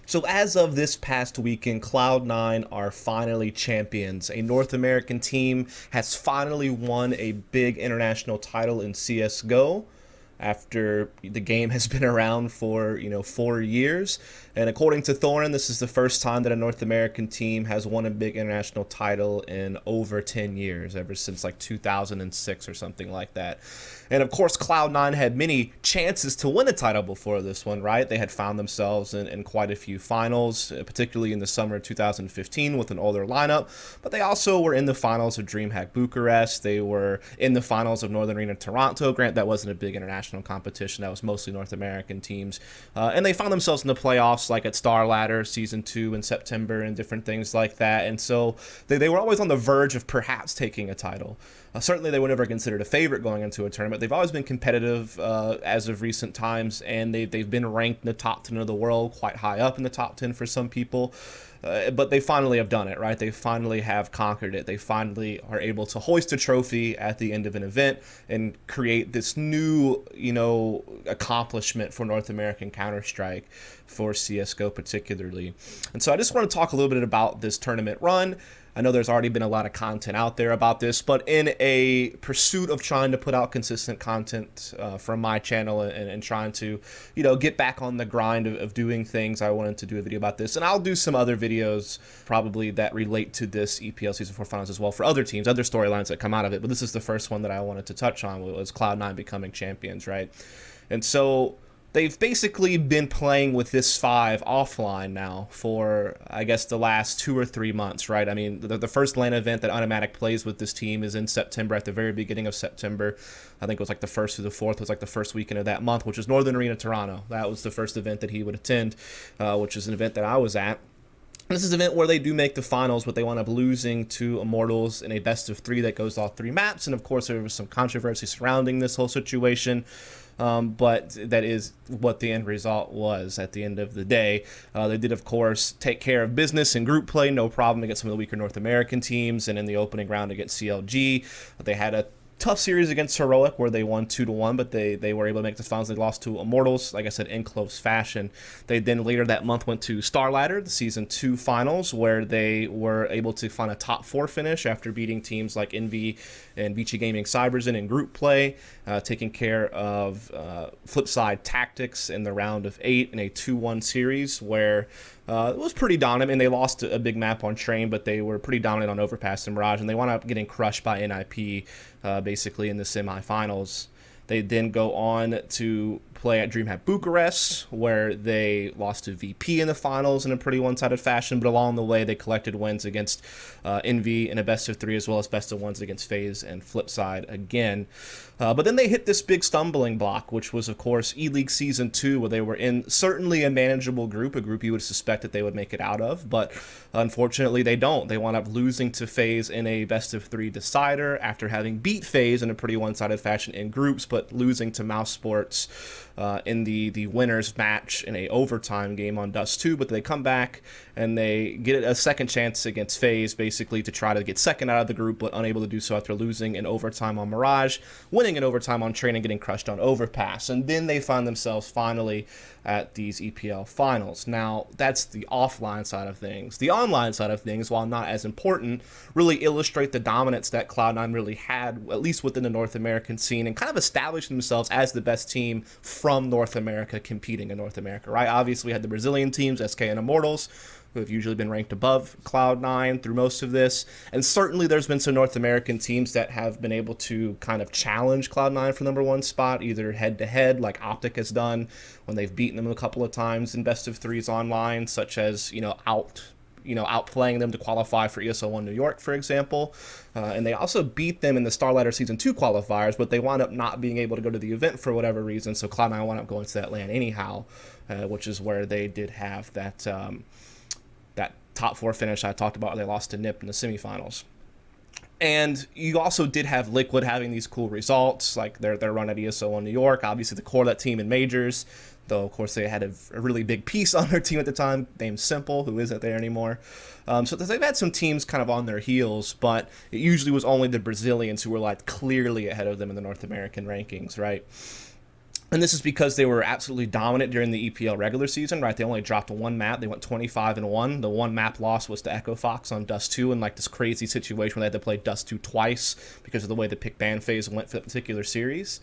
So as of this past weekend, Cloud9 are finally champions. A North American team has finally won a big international title in CSGO after the game has been around for 4 years. And according to Thorin, this is the first time that a North American team has won a big international title in over 10 years, ever since like 2006 or something like that. And of course, Cloud9 had many chances to win a title before this one, right? They had found themselves in quite a few finals, particularly in the summer of 2015 with an older lineup. But they also were in the finals of DreamHack Bucharest. They were in the finals of Northern Arena Toronto. Grant, that wasn't a big international competition. That was mostly North American teams. And they found themselves in the playoffs, like at Star Ladder Season 2 in September and different things like that. And so they were always on the verge of perhaps taking a title. Certainly, they were never considered a favorite going into a tournament. They've always been competitive as of recent times, and they've been ranked in the top 10 of the world, quite high up in the top 10 for some people. But they finally have done it, right? They finally have conquered it. They finally are able to hoist a trophy at the end of an event and create this new, accomplishment for North American Counter-Strike, for CSGO particularly. And so I just want to talk a little bit about this tournament run. I know there's already been a lot of content out there about this, but in a pursuit of trying to put out consistent content from my channel and trying to, get back on the grind of doing things, I wanted to do a video about this. And I'll do some other videos probably that relate to this EPL Season 4 Finals as well for other teams, other storylines that come out of it. But this is the first one that I wanted to touch on, was Cloud9 becoming champions, right? And so they've basically been playing with this 5 offline now for, I guess, the last 2 or 3 months, right? I mean, the first LAN event that Automatic plays with this team is in September, at the very beginning of September. I think it was like the 1st through the 4th, was like the first weekend of that month, which was Northern Arena Toronto. That was the first event that he would attend, which is an event that I was at. This is an event where they do make the finals, but they wound up losing to Immortals in a best-of-3 that goes all 3 maps. And of course, there was some controversy surrounding this whole situation. But that is what the end result was at the end of the day. They did, of course, take care of business in group play, no problem, against some of the weaker North American teams. And in the opening round against CLG, they had a tough series against Heroic where they won 2-1, but they were able to make the finals. They lost to Immortals, like I said, in close fashion. They then later that month went to Star Ladder, the Season 2 finals, where they were able to find a top 4 finish after beating teams like Envy and Vici Gaming Cyberzen in group play, taking care of Flipside Tactics in the round of 8 in a 2-1 series where it was pretty dominant, and they lost a big map on Train, but they were pretty dominant on Overpass and Mirage, and they wound up getting crushed by NIP basically in the semifinals. They then go on to play at DreamHack Bucharest, where they lost to VP in the finals in a pretty one-sided fashion, but along the way they collected wins against Envy in a best-of-3, as well as best-of-1s against FaZe and Flipside again. But then they hit this big stumbling block, which was, of course, E-League Season 2, where they were in certainly a manageable group, a group you would suspect that they would make it out of, but unfortunately they don't. They wound up losing to FaZe in a best-of-3 decider after having beat FaZe in a pretty one-sided fashion in groups, but losing to Mouse Sports in the winners match in a overtime game on Dust 2. But they come back and they get a second chance against FaZe, basically to try to get second out of the group, but unable to do so after losing in overtime on Mirage, winning in overtime on Train, and getting crushed on Overpass. And then they find themselves finally at these EPL finals. Now, that's the offline side of things. The online side of things, while not as important, really illustrate the dominance that Cloud9 really had, at least within the North American scene, and kind of established themselves as the best team from North America competing in North America, right? Obviously, we had the Brazilian teams, SK and Immortals, who have usually been ranked above Cloud9 through most of this. And certainly there's been some North American teams that have been able to kind of challenge Cloud9 for the #1 spot, either head-to-head, like Optic has done when they've beaten them a couple of times in best-of-3s online, such as, outplaying them to qualify for ESL1 New York, for example. And they also beat them in the Star Ladder Season 2 qualifiers, but they wound up not being able to go to the event for whatever reason, so Cloud9 wound up going to that LAN anyhow, which is where they did have that top 4 finish I talked about. They lost to NIP in the semifinals. And you also did have Liquid having these cool results, like their run at ESO1 New York, obviously the core of that team in Majors, though of course they had a really big piece on their team at the time named Simple, who isn't there anymore. So they've had some teams kind of on their heels, but it usually was only the Brazilians who were like clearly ahead of them in the North American rankings, right? And this is because they were absolutely dominant during the EPL regular season, right? They only dropped one map. They went 25-1. The one map loss was to Echo Fox on Dust 2 in like this crazy situation where they had to play Dust 2 twice because of the way the pick ban phase went for the particular series.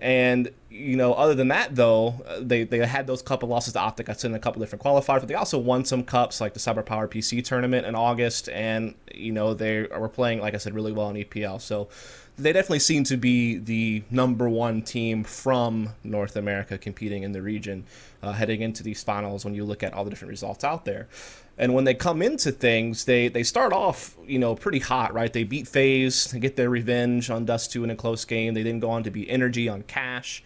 And, other than that, though, they had those couple losses to Optic. I said in a couple different qualifiers, but they also won some cups like the Cyber Power PC tournament in August. And, they were playing, like I said, really well in EPL. So they definitely seem to be the number one team from North America competing in the region heading into these finals when you look at all the different results out there. And when they come into things, they start off, pretty hot, right? They beat FaZe, they get their revenge on Dust 2 in a close game. They then go on to beat Energy on Cash.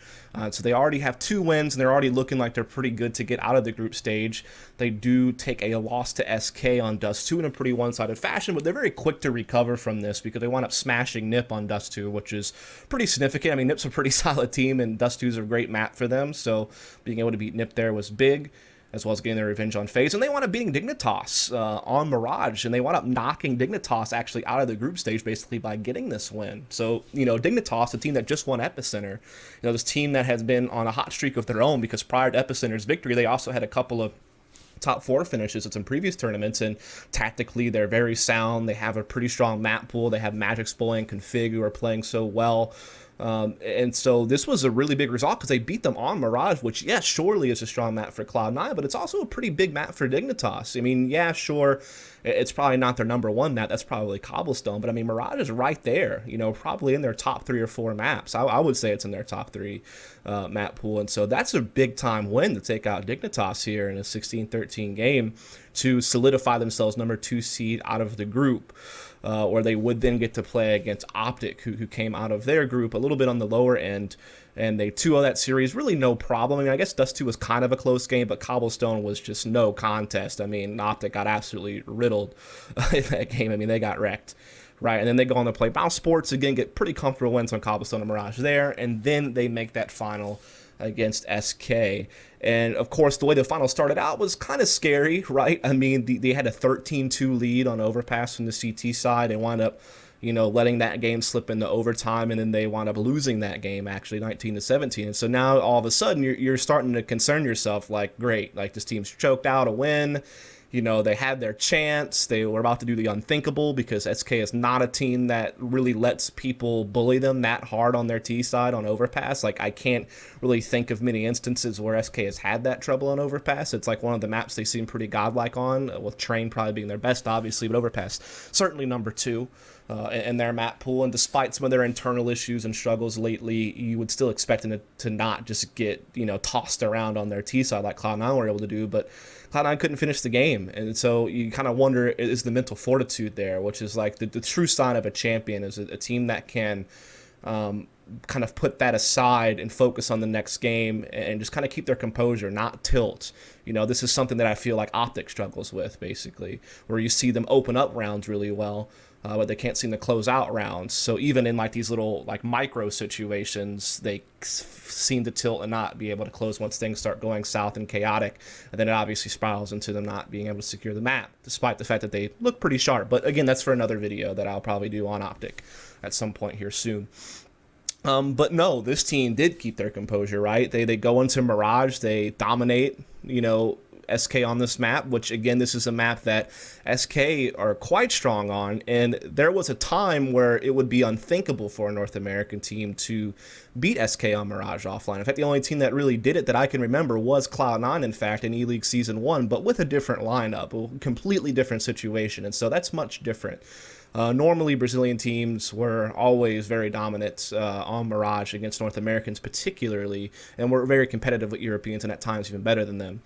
So they already have 2 wins, and they're already looking like they're pretty good to get out of the group stage. They do take a loss to SK on Dust 2 in a pretty one-sided fashion, but they're very quick to recover from this because they wind up smashing NIP on Dust 2, which is pretty significant. I mean, NIP's a pretty solid team, and Dust 2 is a great map for them, so being able to beat NIP there was big, as well as getting their revenge on FaZe. And they wound up beating Dignitas on Mirage, and they wound up knocking Dignitas actually out of the group stage basically by getting this win. So, Dignitas, the team that just won Epicenter, this team that has been on a hot streak of their own because prior to Epicenter's victory, they also had a couple of top 4 finishes at some previous tournaments, and tactically they're very sound. They have a pretty strong map pool. They have Magic Spoil and Config who are playing so well. And so this was a really big result because they beat them on Mirage, which, yeah, surely is a strong map for Cloud9, but it's also a pretty big map for Dignitas. I mean, yeah, sure, it's probably not their number one map. That's probably Cobblestone, but I mean, Mirage is right there, probably in their top 3 or 4 maps. I would say it's in their top 3 map pool. And so that's a big time win to take out Dignitas here in a 16-13 game to solidify themselves number 2 seed out of the group. Or they would then get to play against Optic, who came out of their group a little bit on the lower end, and they 2-0 that series, really no problem. I mean, I guess Dust 2 was kind of a close game, but Cobblestone was just no contest. I mean, Optic got absolutely riddled in that game. I mean, they got wrecked. Right, and then they go on to play Bounce Sports, again, get pretty comfortable wins on Cobblestone and Mirage there, and then they make that final against SK. And of course, the way the final started out was kind of scary, right? I mean, they had a 13-2 lead on Overpass from the CT side. They wound up, letting that game slip into overtime, and then they wound up losing that game, actually, 19-17. And so now all of a sudden, you're starting to concern yourself, like, great, like this team's choked out a win. They had their chance. They were about to do the unthinkable because SK is not a team that really lets people bully them that hard on their T side on Overpass. Like, I can't really think of many instances where SK has had that trouble on Overpass. It's like one of the maps they seem pretty godlike on, with Train probably being their best, obviously, but Overpass certainly number 2. In their map pool, and despite some of their internal issues and struggles lately, you would still expect them to not just get tossed around on their T side like Cloud9 were able to do, but Cloud9 couldn't finish the game, and so you kind of wonder, is the mental fortitude there, which is like the true sign of a champion, is a team that can kind of put that aside and focus on the next game and just kind of keep their composure, not tilt. This is something that I feel like Optic struggles with, basically, where you see them open up rounds really well, but they can't seem to close out rounds. So even in like these little like micro situations, they seem to tilt and not be able to close once things start going south and chaotic. And then it obviously spirals into them not being able to secure the map, despite the fact that they look pretty sharp. But again, that's for another video that I'll probably do on Optic at some point here soon. But no, this team did keep their composure, right? They go into Mirage, they dominate, SK on this map, which again, this is a map that SK are quite strong on, and there was a time where it would be unthinkable for a North American team to beat SK on Mirage offline. In fact, the only team that really did it that I can remember was Cloud9, in fact, in E-League Season 1, but with a different lineup, a completely different situation, and so that's much different. Normally, Brazilian teams were always very dominant on Mirage against North Americans particularly, and were very competitive with Europeans and at times even better than them.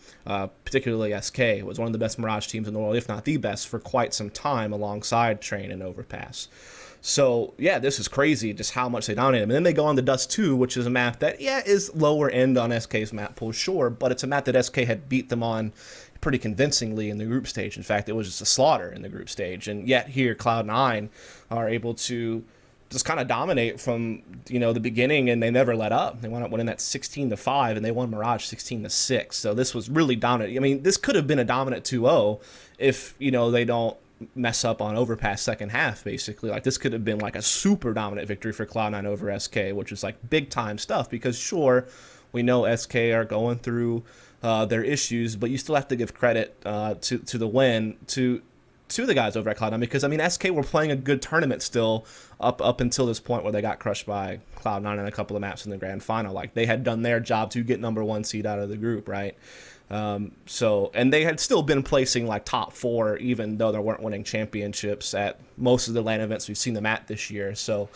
Particularly SK was one of the best Mirage teams in the world, if not the best, for quite some time alongside Train and Overpass. So, yeah, this is crazy just how much they dominated them. And then they go on to Dust 2, which is a map that, yeah, is lower end on SK's map pool, sure, but it's a map that SK had beat them on pretty convincingly in the group stage. In fact, it was just a slaughter in the group stage. And yet here, Cloud9 are able to just kind of dominate from, the beginning, and they never let up. They wound up winning that 16-5, and they won Mirage 16-6. So this was really dominant. I mean, this could have been a dominant 2-0 if, they don't mess up on Overpass second half, basically. Like, this could have been like a super dominant victory for Cloud9 over SK, which is like big time stuff, because sure, We know SK are going through their issues, but you still have to give credit to the win to the guys over at Cloud9, because I mean SK were playing a good tournament still up until this point where they got crushed by Cloud9 in a couple of maps in the grand final. Like, they had done their job to get number one seed out of the group, right? And they had still been placing like top 4, even though they weren't winning championships at most of the LAN events we've seen them at this year. So,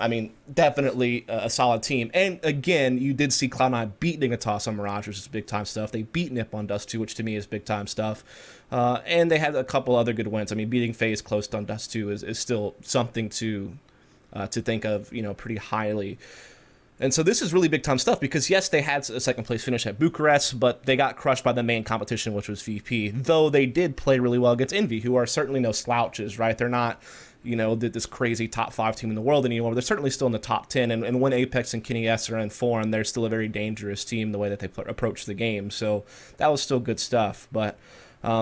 I mean, definitely a solid team. And again, you did see Cloud9 beat Dignitas on Mirage, which is big time stuff. They beat Nip on Dust 2, which to me is big time stuff. And they had a couple other good wins. I mean, beating FaZe close on Dust 2 is still something to think of, pretty highly. And so this is really big time stuff, because yes, they had a second place finish at Bucharest, but they got crushed by the main competition, which was VP, though they did play really well against Envy, who are certainly no slouches, right? They're not, this crazy top 5 team in the world anymore. They're certainly still in the top 10, and when Apex and Kenny S are in form, they're still a very dangerous team the way that they approach the game. So that was still good stuff. But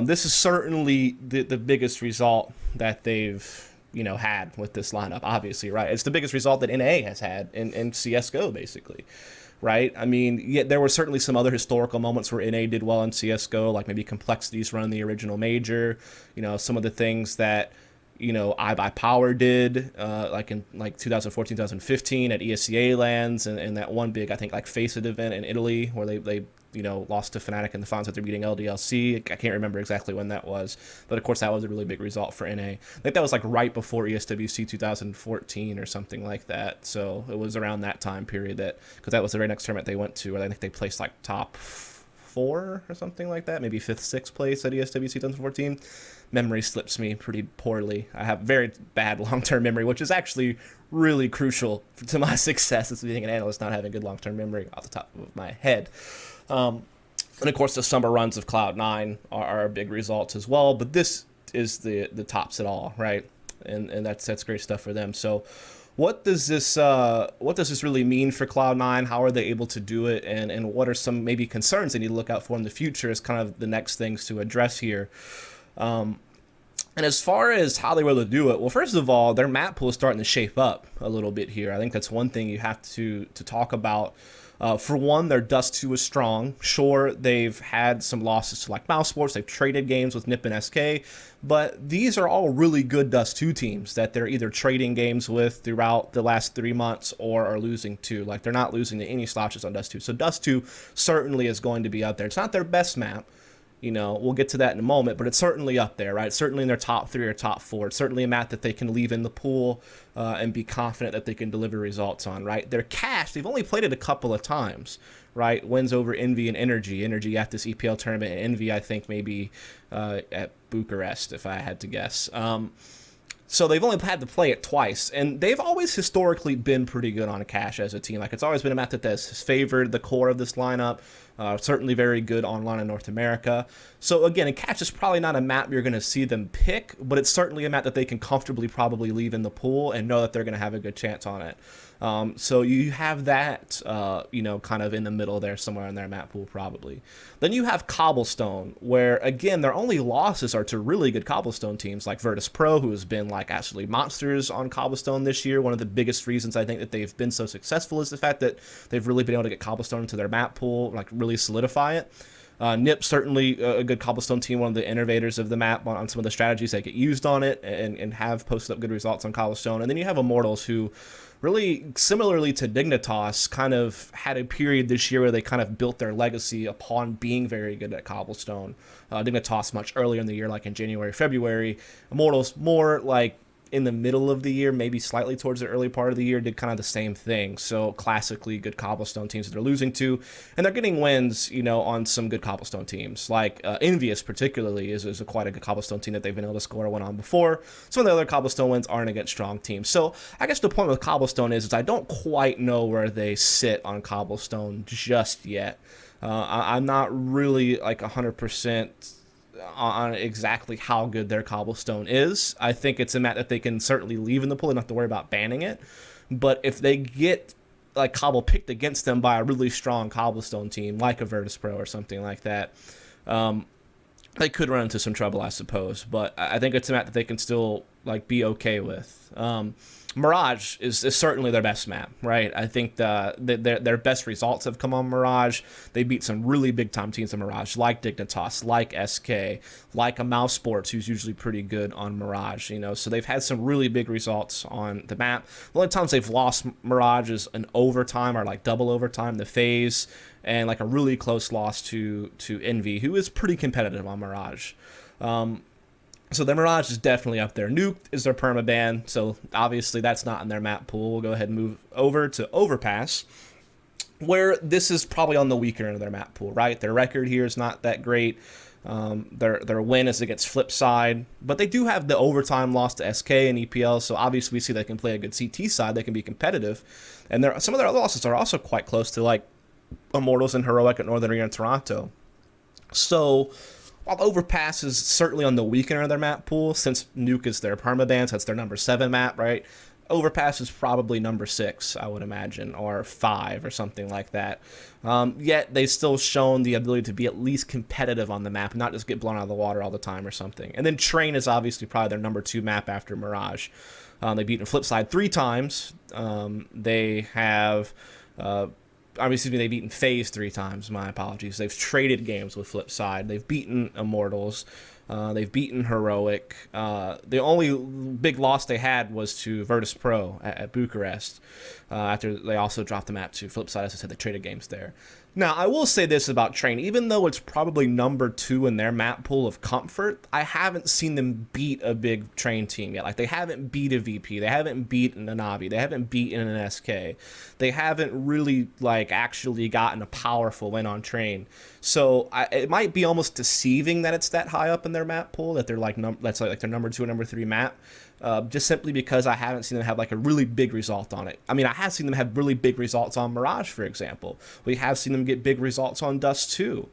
this is certainly the biggest result that they've had with this lineup, obviously, right? It's the biggest result that NA has had in CSGO, basically, right? I mean, yeah, there were certainly some other historical moments where NA did well in CSGO, like maybe Complexity's run the original major, some of the things that, iBuyPower did, like in 2014, 2015 at ESCA lands, and that one big, I think, like Faceit event in Italy where they lost to Fnatic in the finals after beating LDLC. I can't remember exactly when that was, but of course that was a really big result for NA. I think that was like right before ESWC 2014 or something like that. So it was around that time period because that was the very next tournament they went to, where I think they placed like top 4 or something like that, maybe 5th, 6th place at ESWC 2014. Memory slips me pretty poorly. I have very bad long-term memory, which is actually really crucial to my success as being an analyst, not having good long-term memory off the top of my head. And of course, the summer runs of Cloud9 are big results as well. But this is the tops it all, right? And that's great stuff for them. So, what does this really mean for Cloud9? How are they able to do it? And what are some maybe concerns they need to look out for in the future? Is kind of the next things to address here. And as far as how they were able to do it, well, first of all, their map pool is starting to shape up a little bit here. I think that's one thing you have to talk about. For one, their Dust 2 is strong. Sure, they've had some losses to like Mouse Sports. They've traded games with Nip and SK, but these are all really good Dust 2 teams that they're either trading games with throughout the last 3 months or are losing to. Like, they're not losing to any slouches on Dust 2. So Dust 2 certainly is going to be out there. It's not their best map. We'll get to that in a moment, but it's certainly up there, right? Certainly in their top 3 or top 4. It's certainly a map that they can leave in the pool and be confident that they can deliver results on, right? Their cash, they've only played it a couple of times, right? Wins over Envy and Energy. Energy at this EPL tournament, and Envy, I think, maybe at Bucharest, if I had to guess. So they've only had to play it twice, and they've always historically been pretty good on cash as a team. Like, it's always been a map that has favored the core of this lineup. Certainly very good online in North America. So again, cash is probably not a map you're going to see them pick, but it's certainly a map that they can comfortably probably leave in the pool and know that they're going to have a good chance on it. So you have that, kind of in the middle there somewhere in their map pool probably. Then you have Cobblestone, where, again, their only losses are to really good Cobblestone teams like Virtus.pro, who has been, like, absolutely monsters on Cobblestone this year. One of the biggest reasons I think that they've been so successful is the fact that they've really been able to get Cobblestone into their map pool, like, really solidify it. Nip, certainly a good Cobblestone team, one of the innovators of the map on some of the strategies that get used on it and have posted up good results on Cobblestone. And then you have Immortals, who really, similarly to Dignitas, kind of had a period this year where they kind of built their legacy upon being very good at Cobblestone. Dignitas much earlier in the year, like in January, February. Immortals more like in the middle of the year, maybe slightly towards the early part of the year, did kind of the same thing. So classically good Cobblestone teams that they're losing to, and they're getting wins, on some good Cobblestone teams. Like Envious particularly is quite a good Cobblestone team that they've been able to score a win on before. Some of the other Cobblestone wins aren't against strong teams. So I guess the point with Cobblestone is I don't quite know where they sit on Cobblestone just yet. I'm not really like 100% on exactly how good their Cobblestone is. I think it's a map that they can certainly leave in the pool and not have to worry about banning it. But if they get like Cobble picked against them by a really strong Cobblestone team, like a Virtus.pro or something like that, they could run into some trouble, I suppose. But I think it's a map that they can still like be okay with. Mirage is certainly their best map, right? I think their best results have come on Mirage. They beat some really big time teams in Mirage, like Dignitas, like SK, like a Mouse Sports, who's usually pretty good on Mirage. So they've had some really big results on the map. The only times they've lost Mirage is an overtime or like double overtime, the phase, and like a really close loss to Envy, who is pretty competitive on Mirage. So the Mirage is definitely up there. Nuke is their permaban, so obviously that's not in their map pool. We'll go ahead and move over to Overpass, where this is probably on the weaker end of their map pool, right? Their record here is not that great. Their win is against Flipside, but they do have the overtime loss to SK and EPL, so obviously we see they can play a good CT side. They can be competitive, and some of their other losses are also quite close to like Immortals and Heroic at Northern Arena and Toronto. So while Overpass is certainly on the weaker end of their map pool, since Nuke is their permaban, so that's their number 7 map, right? Overpass is probably number 6, I would imagine, or 5 or something like that. Yet they've still shown the ability to be at least competitive on the map and not just get blown out of the water all the time or something. And then Train is obviously probably their number 2 map after Mirage. They've beaten Flipside 3 times. They have... they've beaten FaZe 3 times. My apologies. They've traded games with Flipside. They've beaten Immortals. They've beaten Heroic. The only big loss they had was to Virtus Pro at Bucharest. After they also dropped the map to Flipside, as I said, they traded games there. Now, I will say this about Train. Even though it's probably number 2 in their map pool of comfort, I haven't seen them beat a big Train team yet. Like, they haven't beat a VP. They haven't beaten a Navi. They haven't beaten an SK. They haven't really, like, actually gotten a powerful win on Train. So, it might be almost deceiving that it's that high up in their map pool, that they're, like, that's like their number 2 or number 3 map. Just simply because I haven't seen them have like a really big result on it. I mean, I have seen them have really big results on Mirage, for example. We have seen them get big results on Dust 2.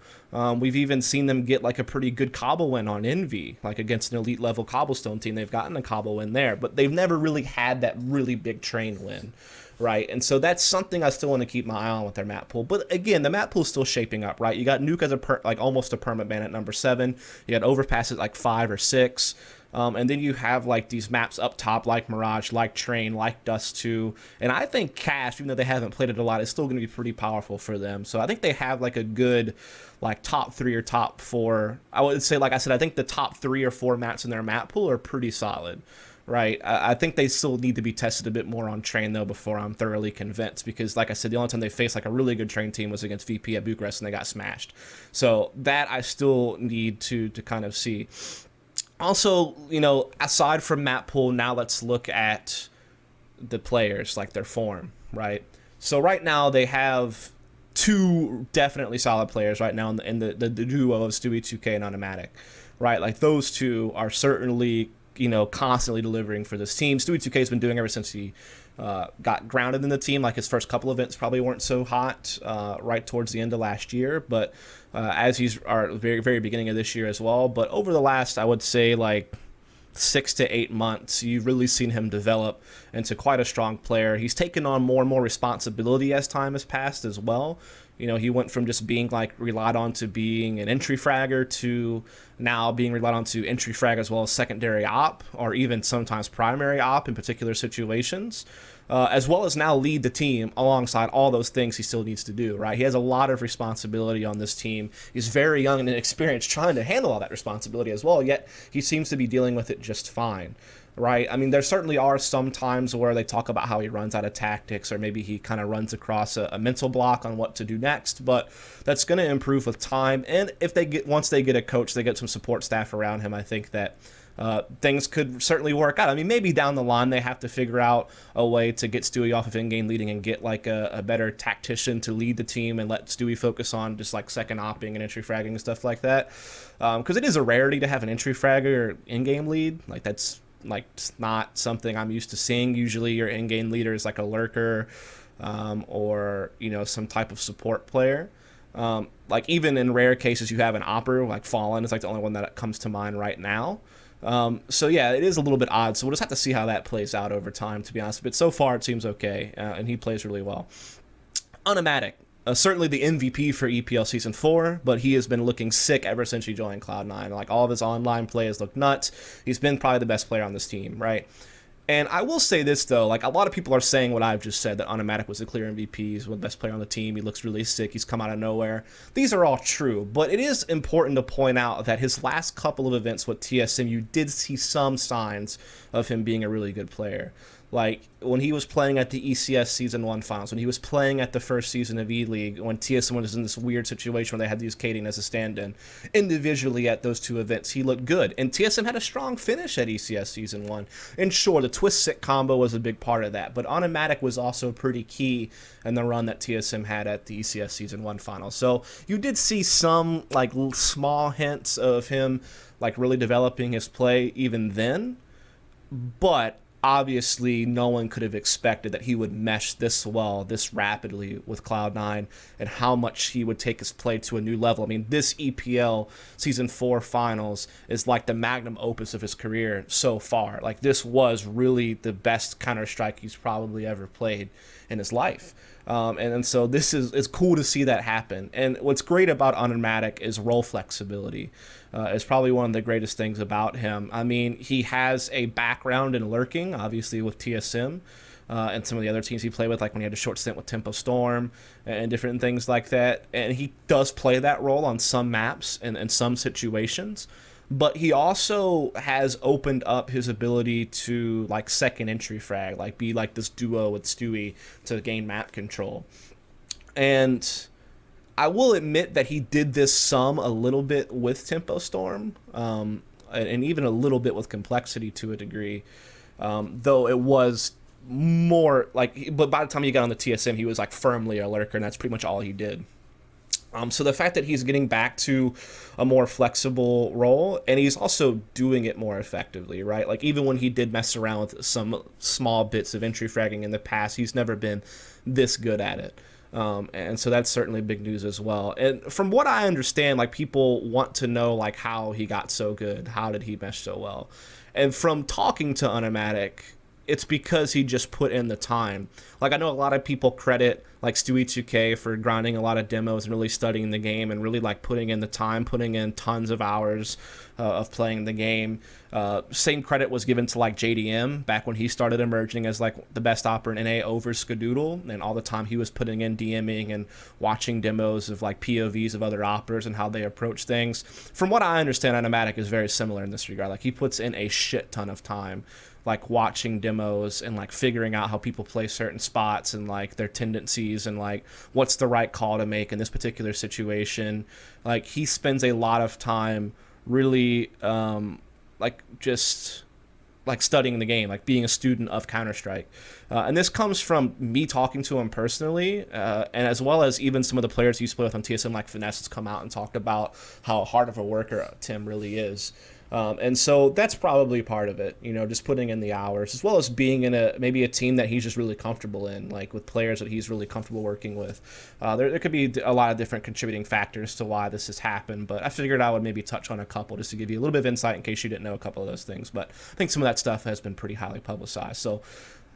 We've even seen them get like a pretty good Cobble win on Envy, like against an elite level Cobblestone team. They've gotten a Cobble win there, but they've never really had that really big Train win, right? And so that's something I still want to keep my eye on with their map pool. But again, the map pool is still shaping up, right? You got Nuke as like almost a permaban at number 7. You got Overpass at like 5 or 6. And then you have like these maps up top like Mirage, like Train, like Dust 2. And I think Cash, even though they haven't played it a lot, is still going to be pretty powerful for them. So I think they have like a good like top 3 or top 4. I would say, like I said, I think the top 3 or 4 maps in their map pool are pretty solid, right? I think they still need to be tested a bit more on Train, though, before I'm thoroughly convinced. Because, like I said, the only time they faced like a really good Train team was against VP at Bucharest, and they got smashed. So that I still need to kind of see. Also, aside from map pool, now let's look at the players, like their form, right? So right now they have 2 definitely solid players right now in the duo of Stewie 2K and Automatic, right? Like those 2 are certainly, constantly delivering for this team. Stewie 2K has been doing ever since he got grounded in the team. Like his first couple events probably weren't so hot right towards the end of last year, but as he's our very, very beginning of this year as well. But over the last, I would say, like 6 to 8 months, you've really seen him develop into quite a strong player. He's taken on more and more responsibility as time has passed as well. He went from just being like relied on to being an entry fragger to now being relied on to entry frag as well as secondary op, or even sometimes primary op in particular situations, as well as now lead the team alongside all those things he still needs to do, right? He has a lot of responsibility on this team. He's very young and inexperienced trying to handle all that responsibility as well, yet he seems to be dealing with it just fine. Right? I mean, there certainly are some times where they talk about how he runs out of tactics, or maybe he kind of runs across a mental block on what to do next, but that's going to improve with time. And if once they get a coach, they get some support staff around him, I think that things could certainly work out. I mean, maybe down the line they have to figure out a way to get Stewie off of in-game leading and get like a better tactician to lead the team and let Stewie focus on just like second opping and entry fragging and stuff like that. Because it is a rarity to have an entry fragger or in-game lead. Like that's like not something I'm used to seeing. Usually your in-game leader is like a lurker or some type of support player. Like even in rare cases you have an opper, like Fallen is like the only one that comes to mind right now. So yeah, it is a little bit odd, so we'll just have to see how that plays out over time, to be honest. But so far it seems okay, and he plays really well. Automatic. certainly the MVP for EPL Season 4, but he has been looking sick ever since he joined Cloud9. Like, all of his online play has looked nuts. He's been probably the best player on this team, right? And I will say this, though. Like, a lot of people are saying what I've just said, that Automatic was a clear MVP. He's the best player on the team. He looks really sick. He's come out of nowhere. These are all true. But it is important to point out that his last couple of events with TSM, you did see some signs of him being a really good player. Like, when he was playing at the ECS Season 1 finals, when he was playing at the first season of E-League, when TSM was in this weird situation where they had to use Kading as a stand-in, individually at those two events, he looked good. And TSM had a strong finish at ECS Season 1. And sure, the twist-sit combo was a big part of that, but Automatic was also pretty key in the run that TSM had at the ECS Season 1 finals. So you did see some, like, small hints of him, like, really developing his play even then, but obviously no one could have expected that he would mesh this well, this rapidly with Cloud9, and how much he would take his play to a new level. I mean, this EPL Season 4 finals is like the magnum opus of his career so far. Like, this was really the best Counter-Strike he's probably ever played in his life. And so this is cool to see that happen. And what's great about Automatic is role flexibility. Is probably one of the greatest things about him. I mean, he has a background in lurking, obviously with TSM, and some of the other teams he played with, like when he had a short stint with Tempo Storm and different things like that. And he does play that role on some maps and some situations. But he also has opened up his ability to, like, second entry frag, like be like this duo with Stewie to gain map control. And I will admit that he did this a little bit with Tempo Storm, and even a little bit with Complexity to a degree, though it was more like, but by the time he got on the TSM, he was like firmly a lurker, and that's pretty much all he did. So the fact that he's getting back to a more flexible role, and he's also doing it more effectively, right? Like, even when he did mess around with some small bits of entry fragging in the past, he's never been this good at it. And so that's certainly big news as well. And from what I understand, like, people want to know, like, how he got so good. How did he mesh so well? And from talking to Automatic, it's because he just put in the time. Like, I know a lot of people credit, like, Stewie 2K for grinding a lot of demos and really studying the game and really, like, putting in the time, putting in tons of hours of playing the game. Same credit was given to, like, JDM back when he started emerging as, like, the best opper in NA over Skadoodle, and all the time he was putting in DMing and watching demos of, like, POVs of other operators and how they approach things. From what I understand, Automatic is very similar in this regard. Like, he puts in a shit ton of time, like, watching demos and, like, figuring out how people play certain spots and, like, their tendencies and, like, what's the right call to make in this particular situation. Like, he spends a lot of time really, like, just, like, studying the game, like, being a student of Counter-Strike. And this comes from me talking to him personally, and as well as even some of the players he used to play with on TSM, like Finesse, has come out and talked about how hard of a worker Tim really is. And so that's probably part of it, you know, just putting in the hours, as well as being in maybe a team that he's just really comfortable in, like with players that he's really comfortable working with. There could be a lot of different contributing factors to why this has happened, but I figured I would maybe touch on a couple just to give you a little bit of insight in case you didn't know a couple of those things. But I think some of that stuff has been pretty highly publicized. So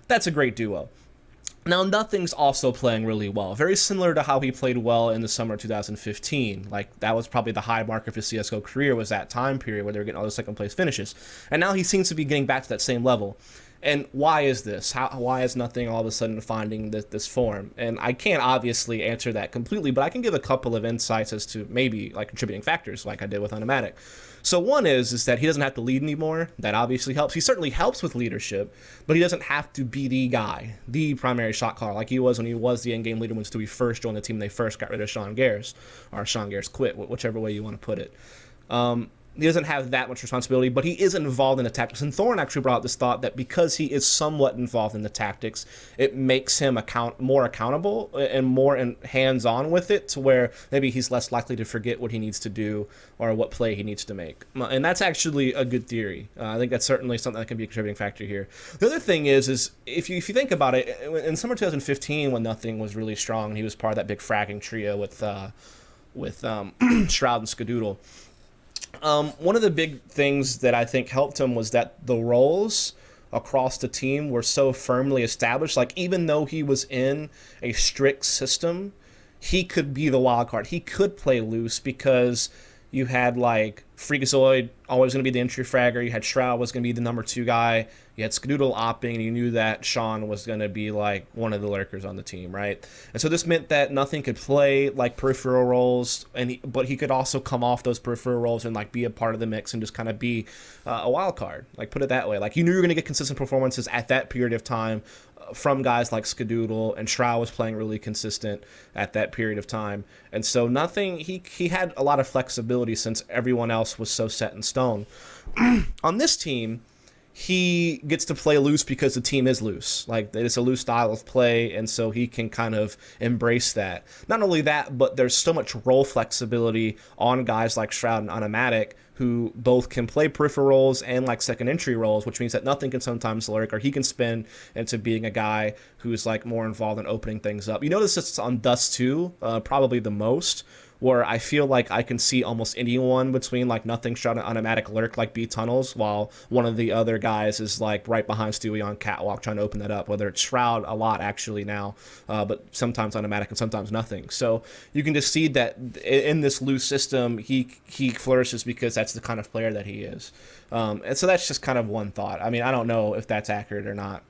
that's a great duo. Now, Nothing's also playing really well. Very similar to how he played well in the summer of 2015. Like, that was probably the high mark of his CSGO career, was that time period where they were getting all those second-place finishes. And now he seems to be getting back to that same level. And why is this? Why is Nothing all of a sudden finding this form? And I can't obviously answer that completely, but I can give a couple of insights as to maybe, like, contributing factors, like I did with Automatic. So one is that he doesn't have to lead anymore. That obviously helps. He certainly helps with leadership, but he doesn't have to be the guy, the primary shot caller, like he was when he was the in-game leader when Stewie first joined the team. They first got rid of Sean Gares, or Sean Gares quit, whichever way you want to put it. He doesn't have that much responsibility, but he is involved in the tactics. And Thorne actually brought out this thought that because he is somewhat involved in the tactics, it makes him more accountable and more hands-on with it, to where maybe he's less likely to forget what he needs to do or what play he needs to make. And that's actually a good theory. I think that's certainly something that can be a contributing factor here. The other thing is if you think about it, in summer 2015, when Nothing was really strong, he was part of that big fragging trio with Shroud and Skadoodle. One of the big things that I think helped him was that the roles across the team were so firmly established. Like, even though he was in a strict system, he could be the wild card. He could play loose because you had like Freakazoid always going to be the entry fragger. You had Shroud was going to be the number 2 guy. You had Skadoodle opping, and you knew that Sean was going to be like one of the lurkers on the team, right? And so this meant that nothing could play like peripheral roles, but he could also come off those peripheral roles and like be a part of the mix and just kind of be a wild card. Like put it that way. Like you knew you were going to get consistent performances at that period of time from guys like Skadoodle, and Shroud was playing really consistent at that period of time. And so nothing, he had a lot of flexibility since everyone else was so set in stone. On this team, he gets to play loose because the team is loose. Like it's a loose style of play, and so he can kind of embrace that. Not only that, but there's so much role flexibility on guys like Shroud and Automatic, who both can play peripheral roles and like second entry roles, which means that nothing can sometimes lurk, or he can spin into being a guy who's like more involved in opening things up. You notice this on Dust 2, probably the most, where I feel like I can see almost anyone between like Nothing, Shroud, and Automatic lurk like B tunnels, while one of the other guys is like right behind Stewie on Catwalk trying to open that up, whether it's Shroud a lot actually now, but sometimes Automatic and sometimes Nothing. So you can just see that in this loose system, he flourishes because that's the kind of player that he is. And so that's just kind of one thought. I mean, I don't know if that's accurate or not.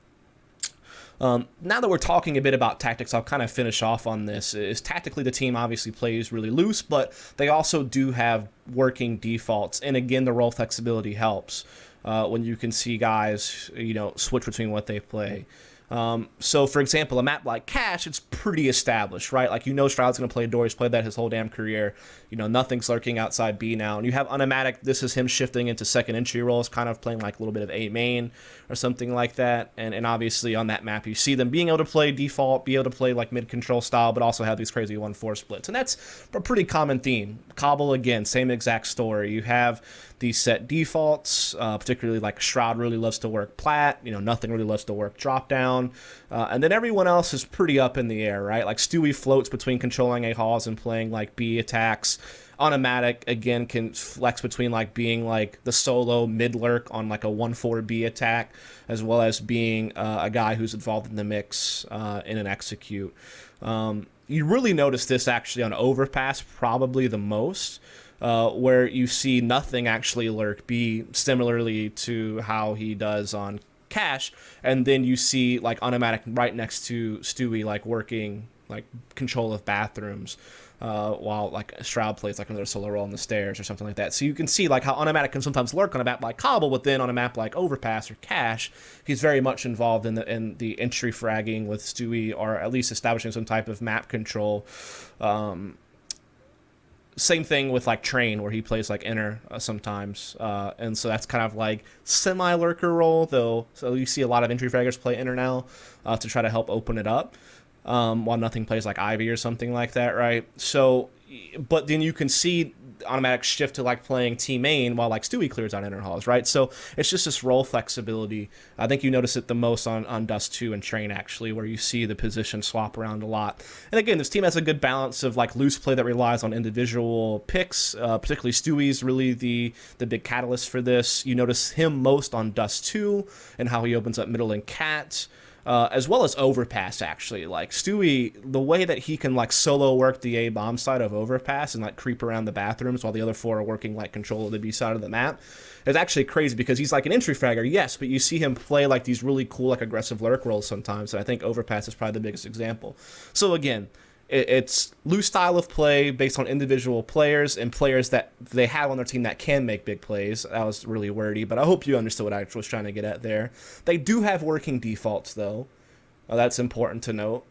Now that we're talking a bit about tactics, I'll kind of finish off on this. Is tactically, the team obviously plays really loose, but they also do have working defaults. And again, the role flexibility helps when you can see guys, switch between what they play. So, for example, a map like Cash, it's pretty established, right? Like, Stroud's going to play Door. He's played that his whole damn career. Nothing's lurking outside B now. And you have Automatic. This is him shifting into second entry roles, kind of playing like a little bit of A main or something like that. And obviously on that map, you see them being able to play default, be able to play like mid-control style, but also have these crazy 1-4 splits. And that's a pretty common theme. Cobble, again, same exact story. You have these set defaults, particularly like Shroud really loves to work plat, Nothing really loves to work drop down, and then everyone else is pretty up in the air, right? Like Stewie floats between controlling A halls and playing like B attacks. Automatic, again, can flex between like being like the solo mid lurk on like a 1-4 B attack, as well as being a guy who's involved in the mix in an execute. You really notice this actually on Overpass probably the most, where you see Nothing actually lurk B similarly to how he does on Cash, and then you see like Automatic right next to Stewie like working like control of bathrooms, while like Shroud plays like another solo role on the stairs or something like that. So you can see like how Automatic can sometimes lurk on a map like Cobble, but then on a map like Overpass or Cash, he's very much involved in the entry fragging with Stewie, or at least establishing some type of map control. Same thing with like Train, where he plays like inner sometimes, and so that's kind of like semi-lurker role, though. So you see a lot of entry fraggers play inner now to try to help open it up, while Nothing plays like Ivy or something like that, right? So, but then you can see Automatic shift to like playing T main while like Stewie clears out inner halls, right? So it's just this role flexibility. I think you notice it the most on Dust 2 and Train, actually, where you see the position swap around a lot. And again, this team has a good balance of like loose play that relies on individual picks, particularly Stewie's really the big catalyst for this. You notice him most on Dust 2 and how he opens up middle and cat. As well as Overpass, actually. Like, Stewie, the way that he can, like, solo work the A bomb side of Overpass and, like, creep around the bathrooms while the other 4 are working, like, control of the B side of the map is actually crazy, because he's, like, an entry fragger, yes, but you see him play, like, these really cool, like, aggressive lurk roles sometimes, and I think Overpass is probably the biggest example. So, again, it's loose style of play based on individual players and players that they have on their team that can make big plays. That was really wordy, but I hope you understood what I was trying to get at there. They do have working defaults, though. That's important to note.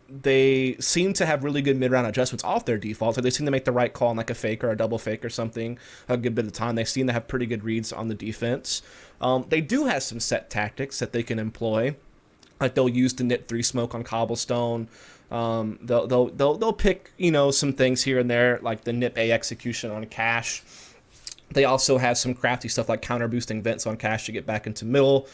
They seem to have really good mid-round adjustments off their defaults. They seem to make the right call on like a fake or a double fake or something a good bit of the time. They seem to have pretty good reads on the defense. They do have some set tactics that they can employ. Like they'll use the Nip 3 smoke on Cobblestone. They'll pick some things here and there, like the Nip A execution on Cash. They also have some crafty stuff like counter boosting vents on Cash to get back into middle,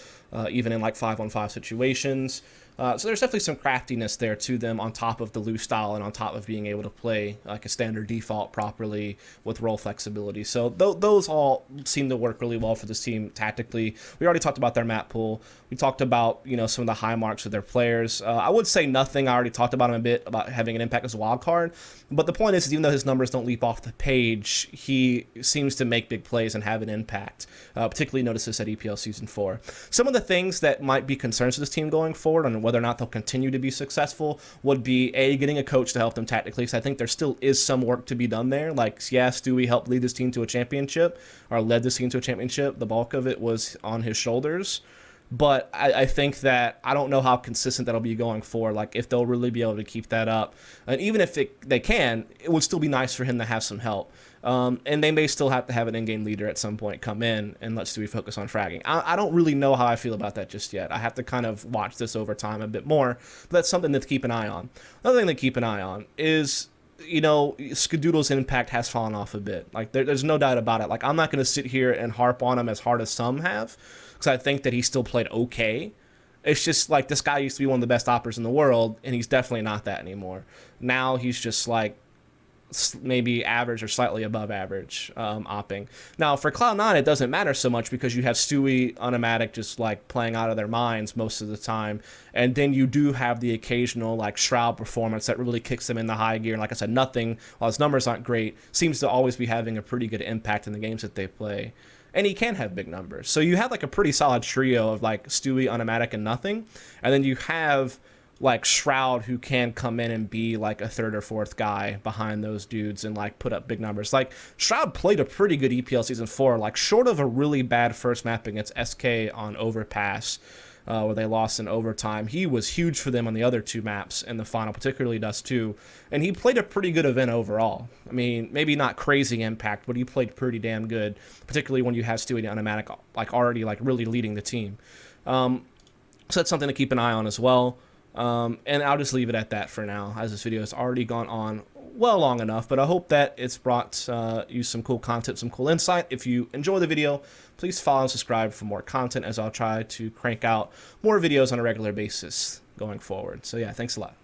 even in like 5-on-5 situations. So there's definitely some craftiness there to them on top of the loose style and on top of being able to play like a standard default properly with role flexibility. So those all seem to work really well for this team tactically. We already talked about their map pool. We talked about, you know, some of the high marks of their players. I would say nothing. I already talked about him a bit about having an impact as a wild card. But the point is even though his numbers don't leap off the page, he seems to make big plays and have an impact. Particularly notice this at EPL Season 4. Some of the things that might be concerns to this team going forward on whether or not they'll continue to be successful would be getting a coach to help them tactically, because I think there still is some work to be done there. Like, yeah, Stewie helped lead this team to a championship, or led this team to a championship. The bulk of it was on his shoulders. But I think that I don't know how consistent that'll be going forward, like if they'll really be able to keep that up. And even if they can, it would still be nice for him to have some help. And they may still have to have an in-game leader at some point come in and let Stewie focus on fragging. I don't really know how I feel about that just yet. I have to kind of watch this over time a bit more, but that's something to keep an eye on. Another thing to keep an eye on is, you know, Skadoodle's impact has fallen off a bit. Like, there's no doubt about it. Like, I'm not going to sit here and harp on him as hard as some have, because I think that he still played okay. It's just like this guy used to be one of the best oppers in the world, and he's definitely not that anymore. Now he's just like maybe average or slightly above average opping. Now for Cloud9 it doesn't matter so much because you have Stewie, Automatic just like playing out of their minds most of the time, and then you do have the occasional like Shroud performance that really kicks them in the high gear. And like I said, nothing, while his numbers aren't great, seems to always be having a pretty good impact in the games that they play. And he can have big numbers. So you have like a pretty solid trio of like Stewie, Automatic, and nothing. And then you have like Shroud, who can come in and be like a third or fourth guy behind those dudes and like put up big numbers. Like Shroud played a pretty good EPL Season 4, like short of a really bad first map against SK on Overpass, where they lost in overtime. He was huge for them on the other two maps in the final, particularly Dust 2, and he played a pretty good event overall. I mean, maybe not crazy impact, but he played pretty damn good, particularly when you have Stewie and Automatic like already like really leading the team. So that's something to keep an eye on as well. And I'll just leave it at that for now, as this video has already gone on well long enough, but I hope that it's brought you some cool content, some cool insight. If you enjoy the video, please follow and subscribe for more content, as I'll try to crank out more videos on a regular basis going forward. So yeah, thanks a lot.